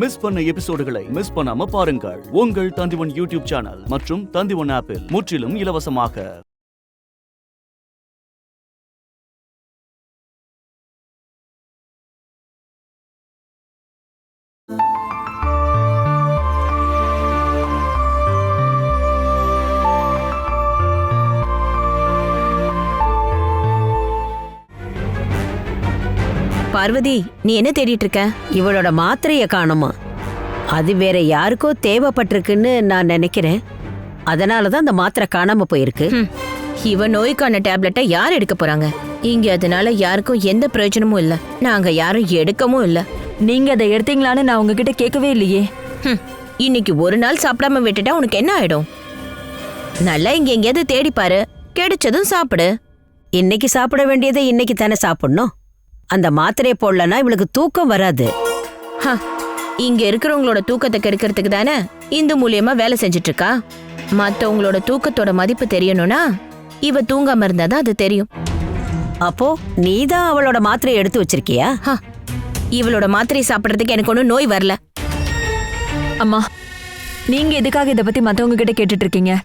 Miss பண்ண எபிசோடுகளை miss பண்ணாம பாருங்கள் உங்கள் தந்திவன் யூடியூப் சேனல் மற்றும் தந்திவன் ஆப்பில் முற்றிலும் இலவசமாக. பார்வதி, நீ என்ன தேடிட்டு இருக்க? இவளோட மாத்திரைய காணுமா? அது வேற யாருக்கோ தேவைப்பட்டிருக்குன்னு நான் நினைக்கிறேன். அதனாலதான் அந்த மாத்திரை காணாம போயிருக்கு. இவ நோய்க்கான டேப்லெட்டை யார் எடுக்க போறாங்க? இங்க அதனால யாருக்கும் எந்த பிரயோஜனமும் இல்ல. நாங்க யாரும் எடுக்கவும் இல்ல. நீங்க அதை எடுத்தீங்களான்னு நான் உங்ககிட்ட கேட்கவே இல்லையே. இன்னைக்கு ஒரு நாள் சாப்பிடாம விட்டுட்டா உனக்கு என்ன ஆயிடும்? நல்லா இங்க எங்கேயாவது தேடி பாரு, கிடைச்சதும் சாப்பிடு. இன்னைக்கு சாப்பிட வேண்டியதை இன்னைக்கு தானே சாப்பிடணும். அந்த மாத்திரையை போடலன்னா இவளுக்கு தூக்கம் வராது. இங்க இருக்கிறவங்களோட தூக்கத்தை கெடுக்கிறதுக்கு தானே இந்த மூலியமா வேலை செஞ்சுட்டு இருக்கா. மத்தவங்களோட தூக்கத்தோட மதிப்பு தெரியணும்னா இவ தூங்காம இருந்தாதான் அது தெரியும். அப்போ நீதான் அவளோட மாத்திரையை எடுத்து வச்சிருக்கியா? இவளோட மாத்திரை சாப்பிடறதுக்கு எனக்கு ஒன்னும் நோய் வரல. அம்மா, நீங்க எதுக்காக இதை பத்தி மத்தவங்க கிட்ட கேட்டுட்டு இருக்கீங்க?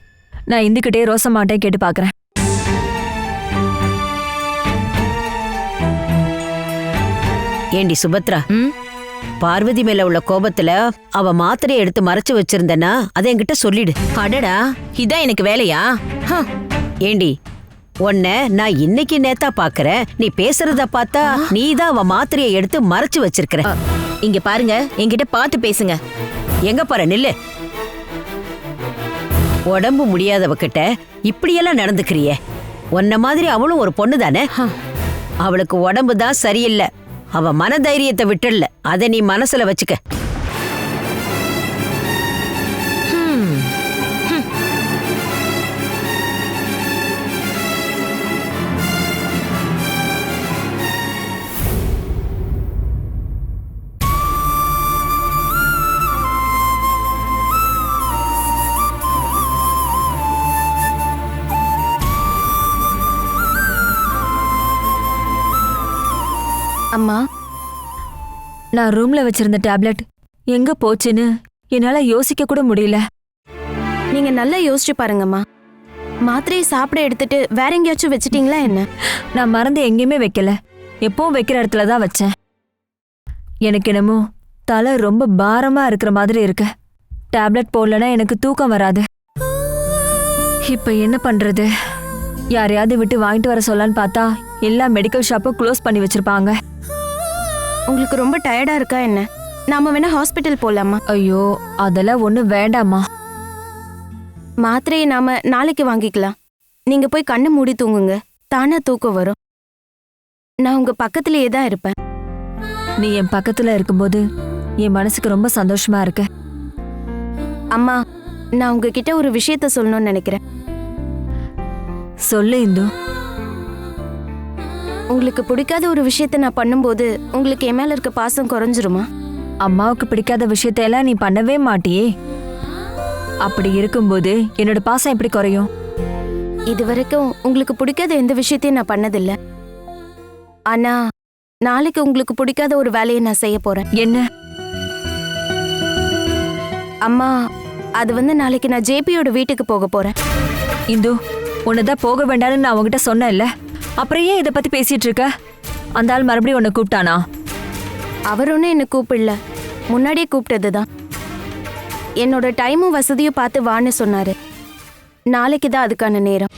நான் இந்துகிட்டே ரோசமாட்டே கேட்டு பாக்குறேன். ஏண்டி சுபத்ரா, பார்வதி மேல உள்ள கோபத்துல அவ மாத்திரையை எடுத்து மறைச்சு வச்சிருந்தனா அதை என்கிட்ட சொல்லிடு. அடடா, இதான் எனக்கு வேலையா? ஏண்டி, உன்னை நான் இன்னைக்கு நேத்தா பாக்குறேன். நீ பேசுறத பார்த்தா நீதான் அவ மாத்திரையை எடுத்து மறைச்சு வச்சிருக்கிற. இங்க பாருங்க, என்கிட்ட பார்த்து பேசுங்க. எங்க போற? நில்லு. உடம்பு முடியாதவகிட்ட இப்படியெல்லாம் நடந்துக்கிறியே. உன்ன மாதிரி அவளும் ஒரு பொண்ணு தானே. அவளுக்கு உடம்பு தான் சரியில்லை. அவ மன தைரியத்தை விட்டுடல. அதை நீ மனசுல வச்சுக்க. அம்மா, நான் ரூம்ல வச்சிருந்த டேப்லெட் எங்க போச்சுன்னு என்னால யோசிக்க கூட முடியல. நீங்க நல்லா யோசிச்சு பாருங்கம்மா. மாத்திரையை சாப்பிட எடுத்துட்டு வேற எங்கேயாச்சும் வச்சிட்டீங்களா என்ன? நான் மறந்து எங்கேயுமே வைக்கல. எப்பவும் வைக்கிற இடத்துல தான் வச்சேன். எனக்கு என்னமோ தலை ரொம்ப பாரமா இருக்கிற மாதிரி இருக்கு. டேப்லெட் போடலன்னா எனக்கு தூக்கம் வராது. இப்ப என்ன பண்றது? யாரையாவது விட்டு வாங்கிட்டு வர சொல்லலான்னு பார்த்தா எல்லா மெடிக்கல் ஷாப்பும் க்ளோஸ் பண்ணி வச்சிருப்பாங்க. உங்களுக்கு ரொம்ப டயர்டா இருக்கா என்ன? நாம வேணா ஹாஸ்பிட்டல் போலாமா? ஐயோ, அதெல்லாம் ஒண்ணும் வேண்டாமா. மாத்திரையை நாம நாளைக்கு வாங்கிக்கலாம். நீங்க போய் கண்ணு மூடி தூங்குங்க. தானா தூக்கம் வரும். நான் உங்க பக்கத்திலேயே தான் இருப்பேன். நீ என் பக்கத்துல இருக்கும்போது என் மனசுக்கு ரொம்ப சந்தோஷமா இருக்கு. அம்மா, நான் உங்ககிட்ட ஒரு விஷயத்த சொல்லணும்னு நினைக்கிறேன். சொல்லு இந்து. உங்களுக்கு பிடிக்காத ஒரு விஷயத்த நான் பண்ணும்போது உங்களுக்கு என் மேல இருக்க பாசம் குறைஞ்சிருமா? அம்மாவுக்கு பிடிக்காத விஷயத்தையெல்லாம் நீ பண்ணவே மாட்டியே. அப்படி இருக்கும்போது என்னோட பாசம் எப்படி குறையும்? இது வரைக்கும் உங்களுக்கு பிடிக்காத எந்த விஷயத்தையும் நான் பண்ணதில்ல. ஆனா நாளைக்கு உங்களுக்கு பிடிக்காத ஒரு வேலையை நான் செய்ய போறேன். என்ன? அம்மா, அது நாளைக்கு நான் ஜேபியோட வீட்டுக்கு போக போறேன். இந்து, உன்னதான் போக வேண்டாம்னு நான் உங்ககிட்ட சொன்னேன்ல. அப்புறம் ஏன் இதை பத்தி பேசிட்டு இருக்க? அந்த ஆள் மறுபடியும் உன்னை கூப்பிட்டானா? அவர் ஒன்னும் என்ன கூப்பிடல, முன்னாடியே கூப்பிட்டதுதான். என்னோட டைமும் வசதியும் பார்த்து வான்னு சொன்னாரு. நாளைக்கு தான் அதுக்கான நேரம்.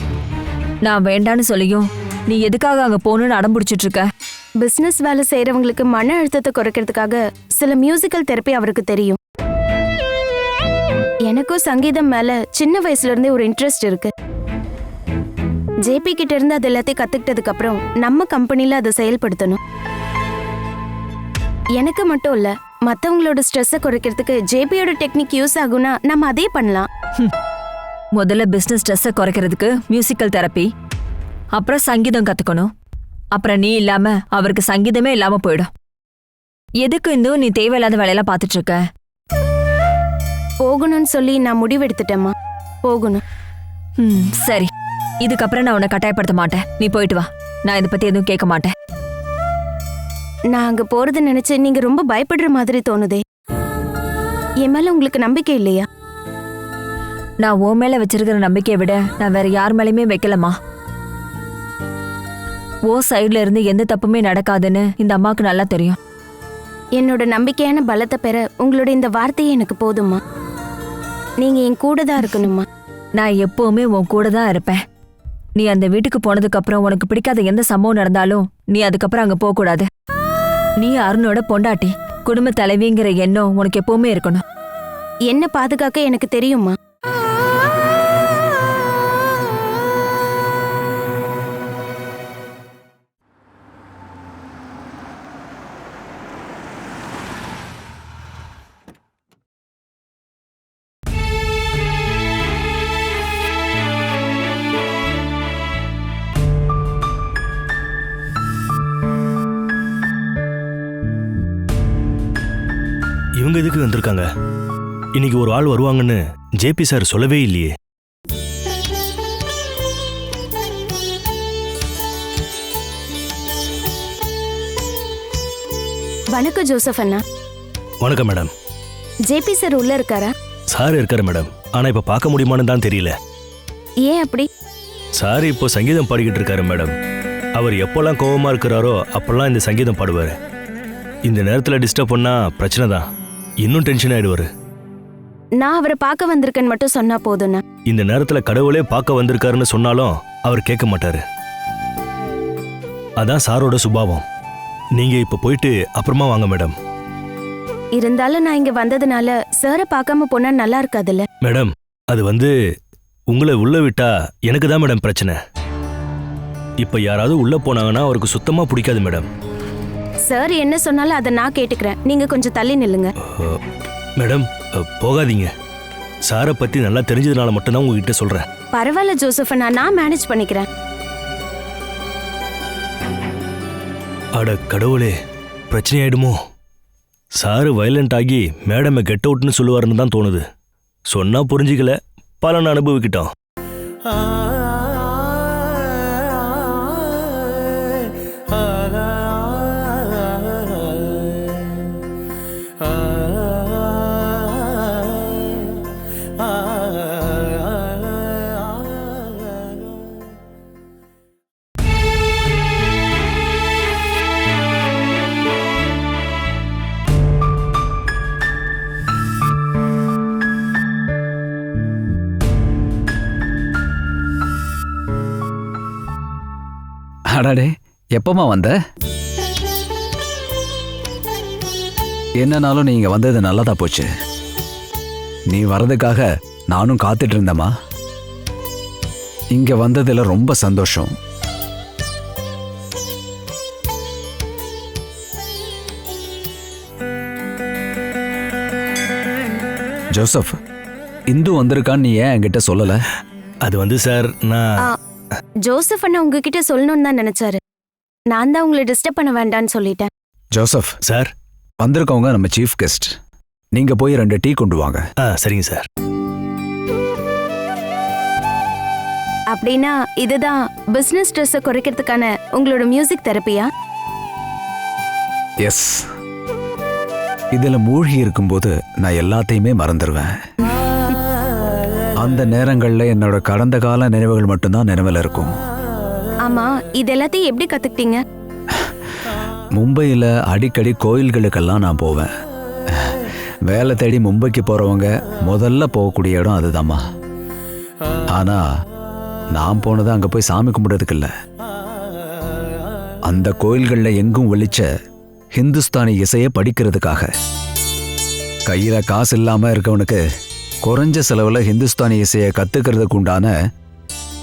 நான் வேண்டான்னு சொல்லியும் நீ எதுக்காக அங்க போகணும்னு அடம் பிடிச்சிட்டு இருக்க? பிசினஸ் வேலை செய்யறவங்களுக்கு மன அழுத்தத்தை குறைக்கிறதுக்காக சில மியூசிக்கல் தெரப்பி அவருக்கு தெரியும். எனக்கும் சங்கீதம் மேல சின்ன வயசுல இருந்தே ஒரு இன்ட்ரெஸ்ட் இருக்கு. ஜேபி கிட்ட இருந்து அது எல்லாத்தையும் கத்துக்கிட்டதுக்கு அப்புறம் நம்ம கம்பெனில அதை செயல்படுத்தணும். எனக்கு மட்டும் இல்ல, மத்தவங்களோட ஸ்ட்ரெஸ்ஸை குறைக்கிறதுக்கு ஜேபியோட டெக்னிக் யூஸ் ஆகும்னா நம்ம அதே பண்ணலாம். முதல்ல பிசினஸ் ஸ்ட்ரெஸ்ஸை குறைக்கிறதுக்கு மியூசிக்கல் தெரப்பி, அப்புறம் சங்கீதம் கத்துக்கணும். அப்புறம் நீ இல்லாம அவருக்கு சங்கீதமே இல்லாம போயிடும். எதுக்கு இன்னும் நீ தேவையில்லாத வேலையெல்லாம் பார்த்துட்டு இருக்க? போகணும்னு சொல்லி நான் முடிவெடுத்துட்டேம்மா. போகணும். சரி, இதுக்கப்புறம் நான் உன்னை கட்டாயப்படுத்த மாட்டேன். நீ போயிட்டு வா. நான் இதை பத்தி எதுவும் கேட்க மாட்டேன். நான் அங்க போறது நினைச்சு நீங்க ரொம்ப பயப்படுற மாதிரி தோணுதே. என் மேல உங்களுக்கு நம்பிக்கை இல்லையா? நான் உன் மேல வச்சிருக்கிற நம்பிக்கையை விட நான் வேற யார் மேலயுமே வைக்கலமா. ஓ சைடுல இருந்து எந்த தப்புமே நடக்காதுன்னு இந்த அம்மாவுக்கு நல்லா தெரியும். என்னோட நம்பிக்கையான பலத்தை பெற உங்களோட இந்த வார்த்தையே எனக்கு போதுமா. நீங்க என் கூட தான் இருக்கணுமா. நான் எப்பவுமே உன் கூட தான் இருப்பேன். நீ அந்த வீட்டுக்கு போனதுக்கு அப்புறம் உனக்கு பிடிக்காத எந்த சம்பவம் நடந்தாலும் நீ அதுக்கப்புறம் அங்க போக கூடாது. நீ அருணோட பொண்டாட்டி, குடும்ப தலைவிங்கிற எண்ணம் உனக்கு எப்பவுமே இருக்கணும். என்ன பாதுகாக்க எனக்கு தெரியுமா. இவங்க எதுக்கு வந்திருக்காங்க? இன்னைக்கு ஒரு ஆள் வருவாங்கன்னு ஜேபி சார் சொல்லவே இல்லையே. வணக்கம் ஜோசப் அண்ணா. வணக்கம் மேடம். ஜேபி சார் உள்ள இருக்காரா? சார் இருக்காரு மேடம். ஆனா இப்ப பார்க்க முடியுமான்னு தான் தெரியல. ஏன் அப்படி? சார் இப்போ சங்கீதம் பாடிக்கிட்டு இருக்காரு மேடம். அவர் எப்போல்லாம் கோவமா இருக்கிறாரோ அப்பெல்லாம் இந்த சங்கீதம் பாடுவாரு. இந்த நேரத்துல டிஸ்டர்ப் பண்ணா பிரச்சனை தான். இன்னும் டென்ஷன் ஆயிடுவாரு. நான் அவரை பார்க்க வந்திருக்கேன்னு மட்டும் சொன்னா போதும்ண்ணா. இந்த நேரத்துல கடவுளே பார்க்க வந்திருக்காருன்னு சொன்னாலும் அவர் கேட்க மாட்டாரு. அதான் சாரோட சுபாவம். நீங்க இப்ப போயிட்டு அப்புறமா வாங்க மேடம். இருந்தாலும் நான் இங்க வந்ததுனால சாரை பார்க்காம போனா நல்லா இருக்காதுல்ல. மேடம், அது உங்களை உள்ள விட்டா எனக்கு தான் மேடம் பிரச்சனை. இப்ப யாராவது உள்ள போனாங்கன்னா அவருக்கு சுத்தமா பிடிக்காது மேடம். சார் என்ன சொன்னாலும் அதை நான் கேட்டுக்கிறேன். நீங்க கொஞ்சம் தள்ளி நில்லுங்க. மேடம், போகாதீங்க. சாரை பத்தி நல்லா தெரிஞ்சதுனால மட்டும்தான் உங்ககிட்ட சொல்றேன். பரவாயில்ல ஜோசப், நான் மேனேஜ் பண்ணிக்கிறேன். அட கடவுளே, பிரச்சனை ஆயிடுமோ? சாரு வயலண்ட் ஆகி மேடமை கெட் அவுட்னு சொல்லுவாருன்னு தான் தோணுது. சொன்னா புரிஞ்சிக்கல, பலன் அனுபவிக்கிட்டோம். அடாடே, எப்பமா வந்த? என்னன்னாலும் நீங்க வந்தது நல்லதா போச்சு. நீ வரதுக்காக நானும் காத்துட்டு இருந்தேம்மா. இங்க வந்ததுல ரொம்ப சந்தோஷம். ஜோசப், இந்து வந்திருக்கான்னு நீ ஏன் என்கிட்ட சொல்லல? அது சார், நான் ஜோசப் அண்ணா உங்ககிட்ட சொல்லணும்னு தான் நினைச்சாரு. நான் தான் உங்களை டிஸ்டர்ப் பண்ண வேண்டாம்னு சொல்லிட்டேன். ஜோசப் சார், வந்திருக்கவங்க நம்ம சீஃப் கெஸ்ட். நீங்க போய் 2 டீ கொண்டு வாங்க. சரிங்க சார். அப்படின்னா இதுதான் பிசினஸ் ஸ்ட்ரெஸ்ஸை குறைக்கிறதுக்கான உங்களோட மியூசிக் தெரப்பியா? எஸ். இதுல மூழ்கி இருக்கும்போது நான் எல்லாத்தையுமே மறந்துடுவேன். அந்த நேரங்கள்ல என்னோட கடந்த கால நினைவுகள் மட்டும்தான் நினைவில் இருக்கும். ஆமா, இது எல்லாத்தையும் எப்படி கத்துக்கிட்டீங்க? மும்பையில் அடிக்கடி கோயில்களுக்கெல்லாம் நான் போவேன். வேலை தேடி மும்பைக்கு போறவங்க முதல்ல போகக்கூடிய இடம் அதுதாம்மா. ஆனா நான் போனது அங்க போய் சாமி கும்பிடுறதுக்கு இல்ல. அந்த கோயில்கள்ல எங்கும் ஒலிச்ச ஹிந்துஸ்தானி இசையை படிக்கிறதுக்காக. கையில காசு இல்லாம இருக்கவனுக்கு குறைஞ்ச செலவுல ஹிந்துஸ்தானி இசையை கத்துக்கிறதுக்கு உண்டான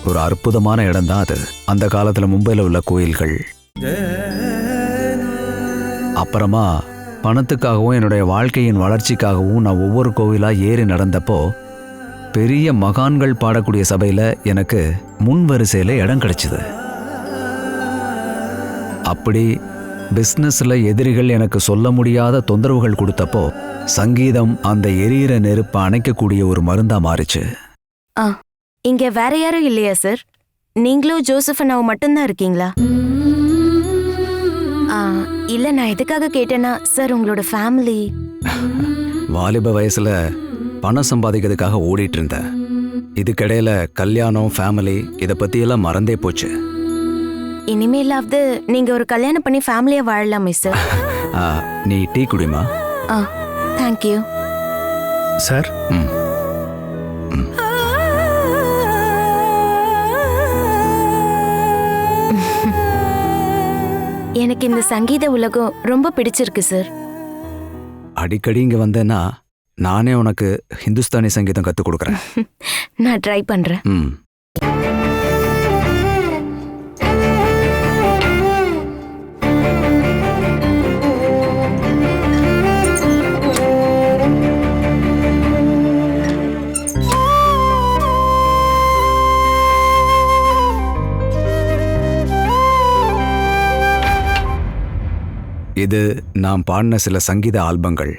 ஒரு அற்புதமான இடம் தான் அது. அந்த காலத்துல மும்பையில் உள்ள கோயில்கள். அப்புறமா பணத்துக்காகவும் என்னுடைய வாழ்க்கையின் வளர்ச்சிக்காகவும் நான் ஒவ்வொரு கோவிலா ஏறி நடந்தப்போ பெரிய மகான்கள் பாடக்கூடிய சபையில எனக்கு முன் வரிசையில இடம் கிடைச்சது. அப்படி பிஸ்னஸ்ல எதிரிகள் எனக்கு சொல்ல முடியாத தொந்தரவுகள் கொடுத்தப்போ சங்கீதம் அந்த எரியிற நெருப்பை அணைக்கக்கூடிய ஒரு மருந்தா மாறிச்சு. இங்க வேற யாரும் இல்லையா சார்? நீங்களும் ஜோசப் அண்ணாவும் மட்டும்தான் இருக்கீங்களா? இல்ல, நான் எதுக்காக கேட்டேன்னா சார், உங்களோட ஃபேமிலி வாலிப வயசுல பணம் சம்பாதிக்கிறதுக்காக ஓடிட்டு இருந்தேன். இதுக்கிடையில கல்யாணம், ஃபேமிலி இதை பத்தியெல்லாம் மறந்தே போச்சு. இனிமேலாவது நீங்க ஒரு கல்யாணம் பண்ணி ஃபேமிலியா வாழலாம் மிஸ்டர். நீ டீ குடிமா. Thank you sir. எனக்கு இந்த சங்கீத உலகம் ரொம்ப பிடிச்சிருக்கு சார். அடிக்கடி இங்க வந்தேன்னா நானே உனக்கு ஹிந்துஸ்தானி சங்கீதம் கற்றுக் கொடுக்குறேன். நான் ட்ரை பண்றேன். இது நான் பாடின சில சங்கீத ஆல்பங்கள்.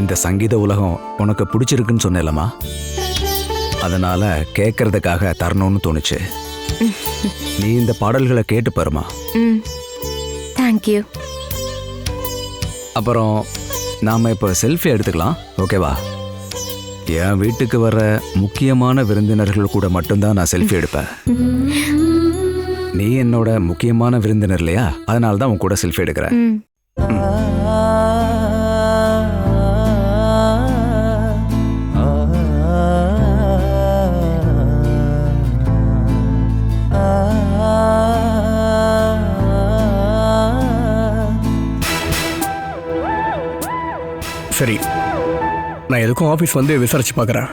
இந்த சங்கீத உலகம் உனக்கு பிடிச்சிருக்குன்னு சொன்னேலம்மா, அதனால கேட்கறதுக்காக தரணும்னு தோணுச்சு. நீ இந்த பாடல்களை கேட்டு பாருமா. தேங்க்யூ. அப்புறம் நாம இப்போ செல்ஃபி எடுத்துக்கலாம், ஓகேவா? என் வீட்டுக்கு வர முக்கியமான விருந்தினர்கள் கூட மட்டும்தான் நான் செல்ஃபி எடுப்பேன். நீ என்னோட முக்கியமான விருந்தினர் இல்லையா, அதனால தான் உன் கூட செல்ஃபி எடுக்கிறேன். சரி, நான் எதுக்கும் ஆஃபீஸ் வந்து விசாரிச்சு பார்க்குறேன்,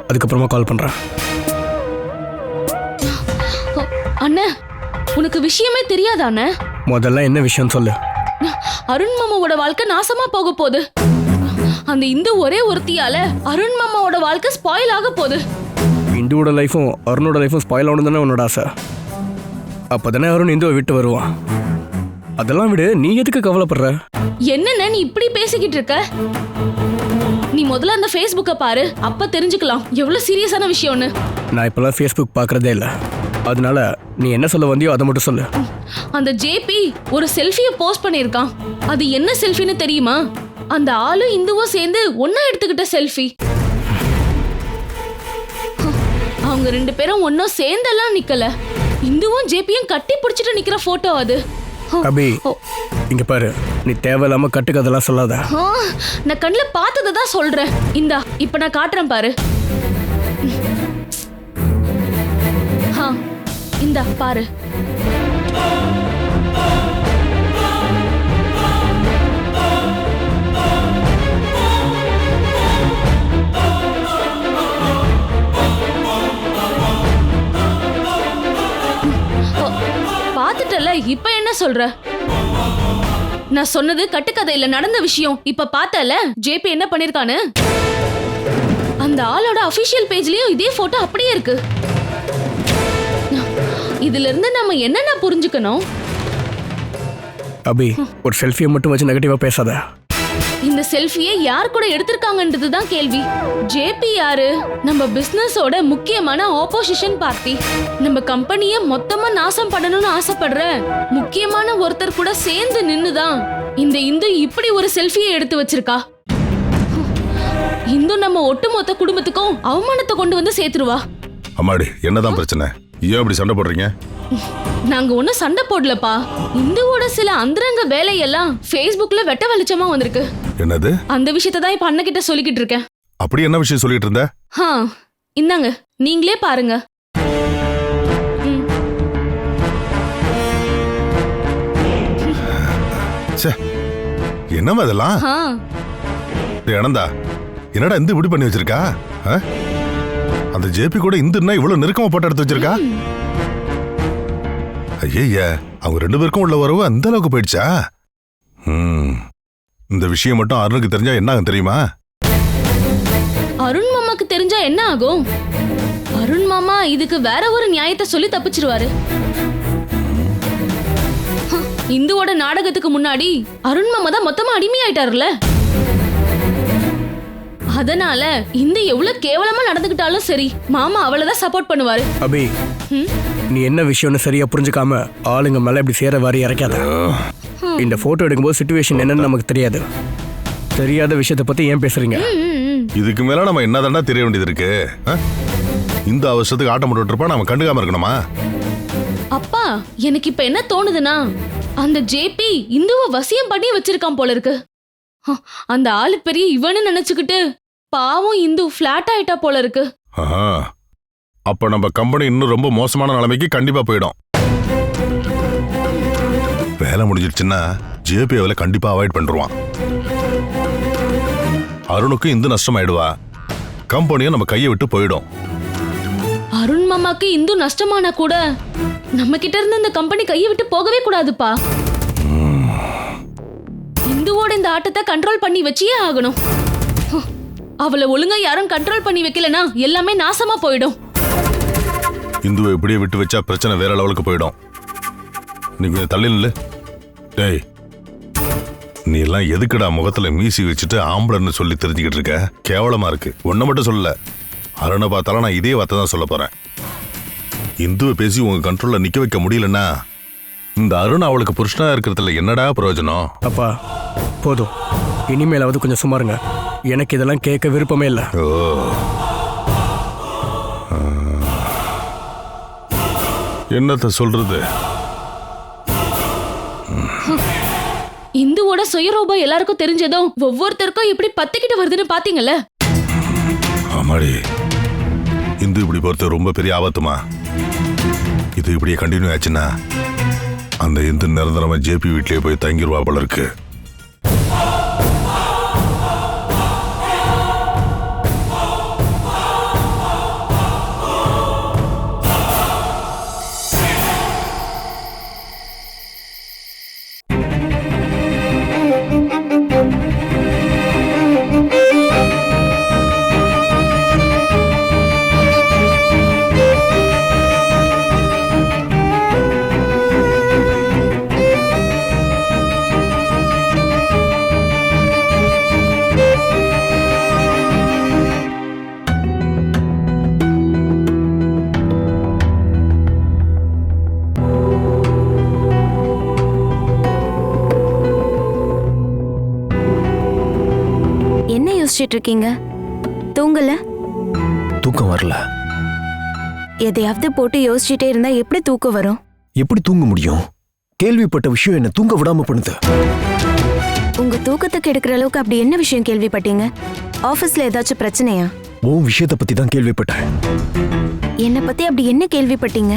அதுக்கப்புறமா கால் பண்ணுறேன். அண்ணா, உனக்கு விஷயமே தெரியாதா அண்ணா? முதல்ல என்ன விஷயம் சொல்லு. அருண் மாமாவோட வாழ்க்கை நாசமா போக போகுது. அந்த இந்து ஒரே ஒருத்தியால அருண் மாமாவோட வாழ்க்கை ஸ்பாயில் ஆக போகுது. இந்துவோட லைஃபும் அருணோட லைஃபும் ஸ்பாயில் ஆகணும் தானே உன்னோட ஆசை. அப்போதானே அருண் இந்துவை விட்டு வருவான். அதெல்லாம் விடு, நீ எதுக்கு கவலைப்படுற? என்னென்ன நீ இப்படி பேசிக்கிட்டு இருக்க? நீ முதல்ல அந்த ஃபேஸ்புக்கை பாரு, அப்ப தெரிஞ்சுக்கலாம் எவ்வளவு சீரியஸான விஷயம்னு. நான் இப்பெல்லாம் ஃபேஸ்புக் பார்க்கறதே இல்லை, அதனால நீ என்ன சொல்ல வந்தியோ அதை மட்டும் சொல்லு. அந்த ஜேபி ஒரு செல்ஃபியை போஸ்ட் பண்ணியிருக்கான். அது என்ன செல்ஃபின்னு தெரியுமா? அந்த ஆளும் இந்துவும் சேர்ந்து ஒன்னா எடுத்துக்கிட்ட செல்ஃபி. அவங்க 2 பேரும் ஒன்னும் சேர்ந்தெல்லாம் நிக்கல, இந்துவும் ஜேபியும் கட்டி பிடிச்சிட்டு நிக்கிற போட்டோ அது. அபி, இங்க பாரு, நீ தேவையில்லாம கட்டுக்கதெல்லாம் சொல்லாத. நான் கண்ணுல பார்த்ததை தான் சொல்றேன். இந்தா இப்ப நான் காட்டுறேன் பாரு. இந்தா பாரு. பார்த்துட்டல, இப்ப என்ன சொல்ற? நான் சொன்னது கட்டுக்கதையில நடந்த விஷயம். இப்ப பார்த்தல ஜேபி என்ன பண்ணிருக்கானு. அந்த ஆளோட அபிஷியல் பேஜ்லயும் இதே போட்டோ அப்படியே இருக்கு. இதுல இருந்து நம்ம என்னென்ன புரிஞ்சுக்கணும்? அபி, ஒரு செல்ஃபியை மட்டும் வச்சு நெகட்டிவா பேசாத. இந்த செல்ஃபியை யார் கூட எடுத்திருக்காங்கன்றது தான் கேள்வி. ஜேபி யாரு? நம்ம பிசினஸோட முக்கியமான ஆப்போசிஷன் பார்ட்டி. நம்ம கம்பெனியை மொத்தமா நாசம் பண்ணணும்னு ஆசைப்படுற முக்கியமான ஒருத்தர் கூட சேர்ந்து நின்னுதான் இந்த இந்து இப்படி ஒரு செல்ஃபியை எடுத்து வச்சிருக்கா. இந்து நம்ம ஒட்டுமொத்த குடும்பத்துக்கும் அவமானத்தை கொண்டு வந்து சேர்த்துருவா. அம்மாடி, என்னதான் பிரச்சனை? ஏன் இப்படி சண்டை போடுறீங்க? நாங்க ஒன்னும் சண்டை போடலப்பா. இந்துவோட சில அந்தரங்க வேலையெல்லாம் Facebookல வெட்ட வெளிச்சமா வந்திருக்கு. என்னது? அந்த விஷயத்தை தான் இப்ப அண்ணன் கிட்ட சொல்லிக்கிட்டு இருக்கேன். அப்படி என்ன விஷயம் சொல்லிட்டு இருந்த? இந்தாங்க, நீங்களே பாருங்க. என்னமா இதெல்லாம்? அனந்தா, என்னடா இந்து இப்படி பண்ணி வச்சிருக்கா? அந்த ஜேபி கூட இந்துன்னா இவ்வளவு நெருக்கமா போட்டோ எடுத்து வச்சிருக்கா? ஐயா, அவங்க 2 பேருக்கும் உள்ள உறவு அந்த அளவுக்கு போயிடுச்சா? இந்த விஷயம் மட்டும் அருணுக்கு தெரிஞ்சா என்ன ஆகும் தெரியுமா? அருண் மாமாக்கு தெரிஞ்சா என்ன ஆகும்? அருண் மாமா இதுக்கு வேற ஒரு நியாயத்தை சொல்லி தப்பிச்சிருவாரு. இந்துவோட நாடகத்துக்கு முன்னாடி அருண் மாமா தான் மொத்தமா அடிமையாயிட்டாருல. அதனால இந்த எவ்வளவு கேவலமா நடந்துக்கிட்டாலும் சரி, மாமா அவளதான் சப்போர்ட் பண்ணுவாரு. அபி, நீ என்ன விஷயம்னு சரியா புரிஞ்சுக்காம ஆளுங்க மேல இப்படி சேர வாரி இறக்காத. இந்த போட்டோ எடுக்கும்போது சிச்சுவேஷன் என்னன்னு நமக்கு தெரியாது. தெரியாத விஷயத்தை பத்தி ஏன் பேசுறீங்க? இதுக்கு மேல நம்ம என்னதாண்டா தெரிய வேண்டியது இருக்கு? இந்த அவசரத்துக்கு ஆட்டம் போட்டுட்டு இருப்பா, நம்ம கண்டுக்காம இருக்கணுமா? அப்பா எனக்கு இப்ப என்ன தோணுதுன்னா, அந்த ஜேபி இந்துவை வசியம் பண்ணி வச்சிருக்கான் போல இருக்கு. அந்த ஆளு பெரிய இவனு நினைச்சுக்கிட்டு பாவம் இந்து பிளாட் ஆயிட்டா போல இருக்கு. அப்ப நம்ம கம்பெனி இன்னும் ரொம்ப மோசமான நிலைமைக்கு கண்டிப்பா போயிடும். வேலை முடிஞ்சிருச்சுன்னா ஜேபி அவளை கண்டிப்பா அவாய்ட் பண்ணிடுவான். அருணுக்கு இந்து நஷ்டமாயிடுவா, கம்பெனியும் நம்ம கையை விட்டு போயிடும். அருண் மாமாக்கு இந்து நஷ்டமானா கூட நம்ம கிட்ட இருந்து இந்த கம்பெனி கையை விட்டு போகவே கூடாதுப்பா. இந்துவோட இந்த ஆட்டத்தை கண்ட்ரோல் பண்ணி வச்சியே ஆகணும். அவளை ஒழுங்கா யாரும் கண்ட்ரோல் பண்ணி வைக்கலனா எல்லாமே நாசமா போயிடும். இந்துவை இப்படியே விட்டு வச்சா பிரச்சனை வேற லெவலுக்கு போயிடும். நீங்க தள்ளி நில்லு. டேய், நீ எல்லாம் எதுக்குடா முகத்துல மீசி வச்சுட்டு ஆம்பளன்னு சொல்லி தெரிஞ்சுக்கிட்டு இருக்க? கேவலமா இருக்கு. ஒன்ன மட்டும் சொல்லல, அருணை பார்த்தாலும் நான் இதே வார்த்தை தான் சொல்ல போறேன். இந்துவை பேசி உங்க கண்ட்ரோல்ல நிக்க வைக்க முடியலன்னா இந்த அருண் அவளுக்கு புருஷனா இருக்கிறதுல என்னடா பிரயோஜனம்? அப்பா போதும், இனிமேலாவது கொஞ்சம் சுமாருங்க. எனக்கு இதெல்லாம் கேட்க விருப்பமே இல்லை. என்னத்த சொல்றது? இந்துவோட சுயரூபம் எல்லாருக்கும் தெரிஞ்சதும் ஒவ்வொருத்தருக்கும் இப்படி பத்திக்கிட்டு வருதுன்னு பாத்தீங்கல்ல? ஆமாடி, இந்து இப்படி பொறுத்த ரொம்ப பெரிய ஆபத்துமா. இது இப்படியே கண்டினியூ ஆச்சுன்னா அந்த இந்து நிரந்தரமா ஜேபி வீட்லயே போய் தங்கிடுவா போல இருக்கு. யோசிச்சுட்டு இருக்கீங்க? தூங்கல? தூக்கம் வரல. எதையாவது போட்டு யோசிச்சுட்டே இருந்தா எப்படி தூக்கம் வரும்? எப்படி தூங்க முடியும்? கேள்விப்பட்ட விஷயம் என்ன தூங்க விடாம பண்ணுது. உங்க தூக்கத்தை கெடுக்கிற அளவுக்கு அப்படி என்ன விஷயம் கேள்விப்பட்டீங்க? ஆபீஸ்ல ஏதாச்சும் பிரச்சனையா? உன் விஷயத்தை பத்தி தான் கேள்விப்பட்டேன். என்ன பத்தி அப்படி என்ன கேள்விப்பட்டீங்க?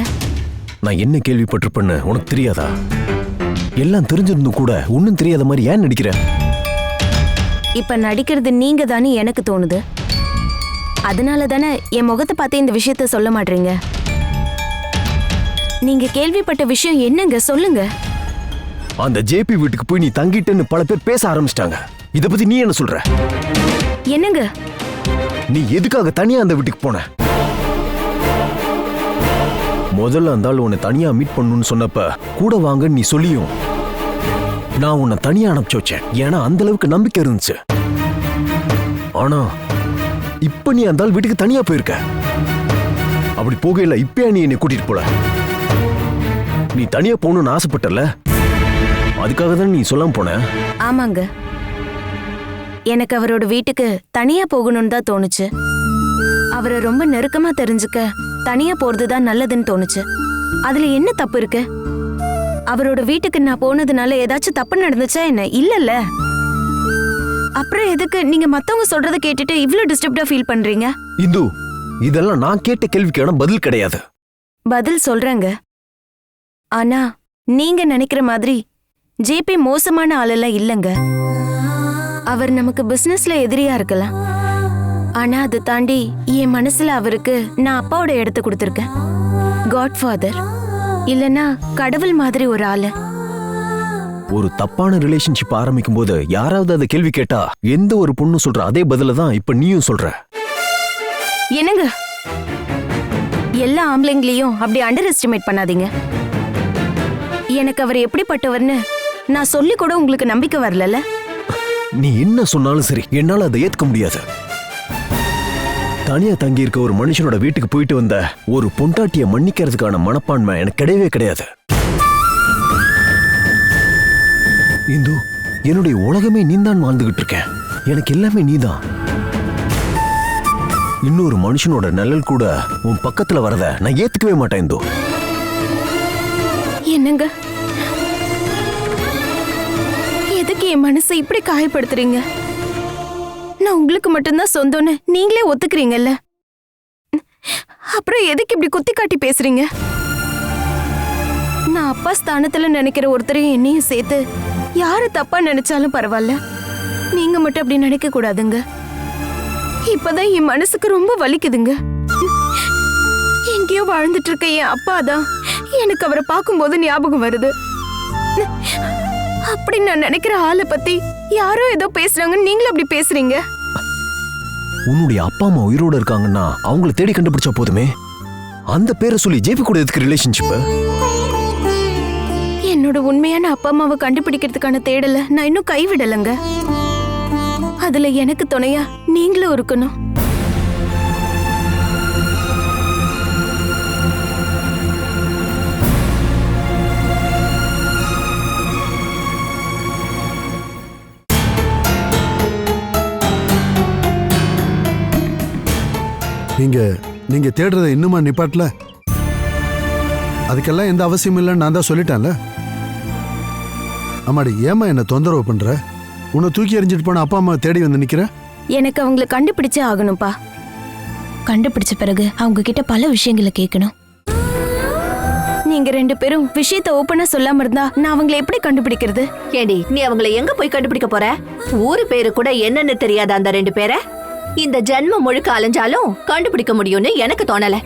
நான் என்ன கேள்விப்பட்டிருப்பேன்னு உனக்கு தெரியாதா? எல்லாம் தெரிஞ்சிருந்தும் கூட ஒன்னும் தெரியாத மாதிரி ஏன் நடிக்கிற? இப்ப நடிக்கிறது நீங்க தானே எனக்கு தோணுது. அதனால தானே என் முகத்தை பார்த்து இந்த விஷயத்த சொல்ல மாட்டீங்க. நீங்க கேள்விப்பட்ட விஷயம் என்னங்க, சொல்லுங்க. அந்த ஜேபி வீட்டுக்கு போய் நீ தங்கிட்டேன்னு பல பேர் பேச ஆரம்பிச்சிட்டாங்க. இத பத்தி நீ என்ன சொல்ற? என்னங்க? நீ எதுக்காக தனியா அந்த வீட்டுக்கு போன? முதல்ல அந்த ஆள் உன்னை தனியா மீட் பண்ணணும்னு சொன்னப்ப கூட வாங்க நீ சொல்லியும் நான் உன்னை தனியா அனுப்பிச்சு வச்சேன். ஏன்னா அந்த அளவுக்கு நம்பிக்கை இருந்துச்சு. ஆனா இப்ப நீ அந்த ஆள் வீட்டுக்கு தனியா போயிருக்க. அப்படி போகையில இப்ப நீ என்னை கூட்டிட்டு போல. நீ தனியா போகணும்னு ஆசைப்பட்டல, அதுக்காக தான் நீ சொல்லாம போன. ஆமாங்க, எனக்கு அவரோட வீட்டுக்கு தனியா போகணும்னு தான் தோணுச்சு. அவரை ரொம்ப நெருக்கமா தெரிஞ்சுக்க தனியா போறதுதான் நல்லதுன்னு தோணுச்சு. அதுல என்ன தப்பு இருக்கு? அவரோட வீட்டுக்கு நான் போனதுனால ஏதாச்சும் தப்பு நடந்துச்சா என்ன? இல்லல்ல. அப்புறம் எதுக்கு நீங்க மத்தவங்க சொல்றத கேட்டுட்டு இவ்ளோ டிஸ்டர்ப்டா ஃபீல் பண்றீங்க? இந்து, இதெல்லாம் நான் கேட்ட கேள்விக்கான பதில் கிடையாது. பதில் சொல்றேங்க. ஆனா நீங்க நினைக்கிற மாதிரி ஜேபி மோசமான ஆளெல்லாம் இல்லங்க. அவர் நமக்கு பிசினஸ்ல எதிரியா இருக்கலாம். ஆனா அதை தாண்டி என் மனசுல அவருக்கு நான் அப்பாவோட இடத்தை கொடுத்திருக்கேன். காட்ஃபாதர் இல்லனா கடவுள் மாதிரி ஒரு ஆளு. ஒரு தப்பான ரிலேஷன்ஷிப் ஆரம்பிக்கும் போது யாராவது அதை கேள்வி கேட்டா எந்த ஒரு பொண்ணு சொல்ற அதே பதில தான் இப்ப நீயும் சொல்ற. என்னங்க, எல்லா ஆம்பளைங்களையும் அப்படி அண்டர் எஸ்டிமேட் பண்ணாதீங்க. எனக்கு அவர் எப்படிப்பட்டவர்னு நான் சொல்லி கூட உங்களுக்கு நம்பிக்கை வரல. நீ என்ன சொன்னாலும் சரி, என்னால அதை ஏத்துக்க முடியாது. தனியா தங்கி இருக்க ஒரு மனுஷனோட வீட்டுக்கு போயிட்டு வந்த ஒரு பொண்டாட்டிய மன்னிக்கிறதுக்கான மனப்பான்மை எனக்கு கிடையவே கிடையாது. இந்து, என்னுடைய உலகமே நீதான் வாழ்ந்துகிட்டு இருக்கேன். எனக்கு எல்லாமே நீதான். இன்னொரு மனுஷனோட நிழல் கூட உன் பக்கத்துல வரத நான் ஏத்துக்கவே மாட்டேன் இந்து. என்னங்க, எதுக்கு என் மனசை இப்படி காயப்படுத்துறீங்க? நான் உங்களுக்கு மட்டும்தான் சொந்தம்னு நீங்களே ஒத்துக்கிறீங்கல்ல, அப்புறம் எதுக்கு இப்படி குத்தி காட்டி பேசுறீங்க? நான் அப்பா ஸ்தானத்துல நினைக்கிற ஒருத்தரையும் என்னையும் சேர்த்து யாரு தப்பா நினைச்சாலும் பரவாயில்ல, நீங்க மட்டும் அப்படி நினைக்க கூடாதுங்க. இப்பதான் என் மனசுக்கு ரொம்ப வலிக்குதுங்க. எங்கேயோ வாழ்ந்துட்டு இருக்க என் அப்பா தான் எனக்கு அவரை பார்க்கும்போது ஞாபகம் வருது. அப்படி நான் நினைக்கிற ஆளை பத்தி யாரோ ஏதோ பேசுறாங்க, நீங்களும் அப்படி பேசுறீங்க. உன்னுடைய அப்பா அம்மா உயிரோட இருக்காங்கன்னா அவங்கள தேடி கண்டுபிடிச்சா போதுமே. அந்த பேரை சொல்லி ஜேபி கூட எதுக்கு ரிலேஷன்ஷிப்? என்னோட உண்மையான அப்பா அம்மாவை கண்டுபிடிக்கிறதுக்கான தேடல நான் இன்னும் கைவிடலைங்க. அதுல எனக்கு துணையா நீங்களும் இருக்கணும். நீங்க தேடுறதை இன்னுமா நிப்பாட்டல? அதுக்கெல்லாம் எந்த அவசியம் இல்லைன்னு நான் தான் சொல்லிட்டேன்ல. அம்மாடி, ஏமா என்ன தொந்தரவு பண்ற? உன்னை தூக்கி எறிஞ்சிட்டு போன அப்பா அம்மா தேடி வந்து நிக்கிற. எனக்கு அவங்கள கண்டுபிடிச்சே ஆகணும்பா. கண்டுபிடிச்ச பிறகு அவங்க கிட்ட பல விஷயங்களை கேட்கணும். நீங்க 2 பேரும் விஷயத்தை ஓப்பனா சொல்லாம இருந்தா நான் அவங்களை எப்படி கண்டுபிடிக்கிறது? ஏடி, நீ அவங்களை எங்க போய் கண்டுபிடிக்க போற? ஊரு பேரு கூட என்னன்னு தெரியாத அந்த 2 பேரை இந்த ஜென்மம் முழுக்க அலைஞ்சாலும் கண்டுபிடிக்க முடியும்னு எனக்கு தோணல.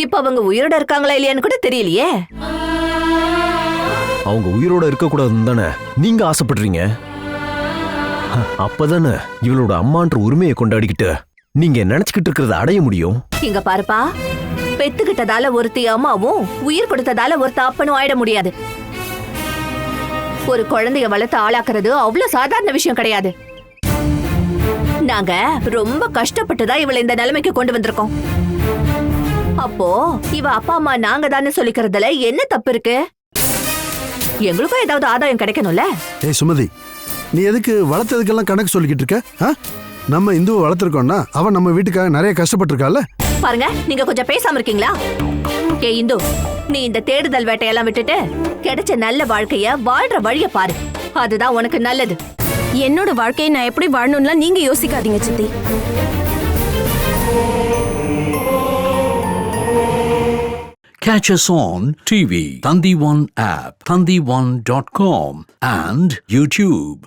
இப்ப அவங்க உயிரோட இருக்காங்களா இல்லையான்னு கூட தெரியலையே. அவங்க உயிரோட இருக்க கூடாதுன்னு தானே நீங்க ஆசைப்படுறீங்க. அப்பதானே இவளோட அம்மான்ற உரிமையை கொண்டாடிக்கிட்டு நீங்க நினைச்சுக்கிட்டு இருக்கிறத அடைய முடியும். இங்க பாருப்பா, பெத்துக்கிட்டதால ஒருத்தி அம்மாவும் உயிர் கொடுத்ததால ஒருத்த அப்பனும் ஆயிட முடியாது. ஒரு குழந்தைய வளர்த்து ஆளாக்குறது அவ்வளவு சாதாரண விஷயம் கிடையாது. நாங்க ரொம்ப கஷ்டப்பட்டுதான் இவளை இந்த நிலைமைக்கு கொண்டு வந்திருக்கோம். அப்போ இவ அப்பா அம்மா நாங்க தானே சொல்லிக்கிறதுல என்ன தப்பு இருக்கு? எங்களுக்கும் ஏதாவது ஆதாயம் கிடைக்கணும்ல. ஏய் சுமதி, நீ எதுக்கு வளர்த்ததுக்கெல்லாம் கணக்கு சொல்லிக்கிட்டு இருக்க? நம்ம இந்துவை வளர்த்துருக்கோம்னா அவன் நம்ம வீட்டுக்காக நிறைய கஷ்டப்பட்டிருக்கால. பாருங்க, நீங்க கொஞ்சம் பேசாம இருக்கீங்களா? ஏ இந்து, நீ இந்த தேடுதல் வேட்டையெல்லாம் விட்டுட்டு கிடைச்ச நல்ல வாழ்க்கைய வாழ்ற வழிய பாரு. அதுதான் உனக்கு நல்லது. என்னோட வாழ்க்கையை நான் எப்படி வாழணும்லாம் நீங்க யோசிக்காதீங்க சித்தி. Catch us on TV, Thandivan app, thandivan.com and YouTube.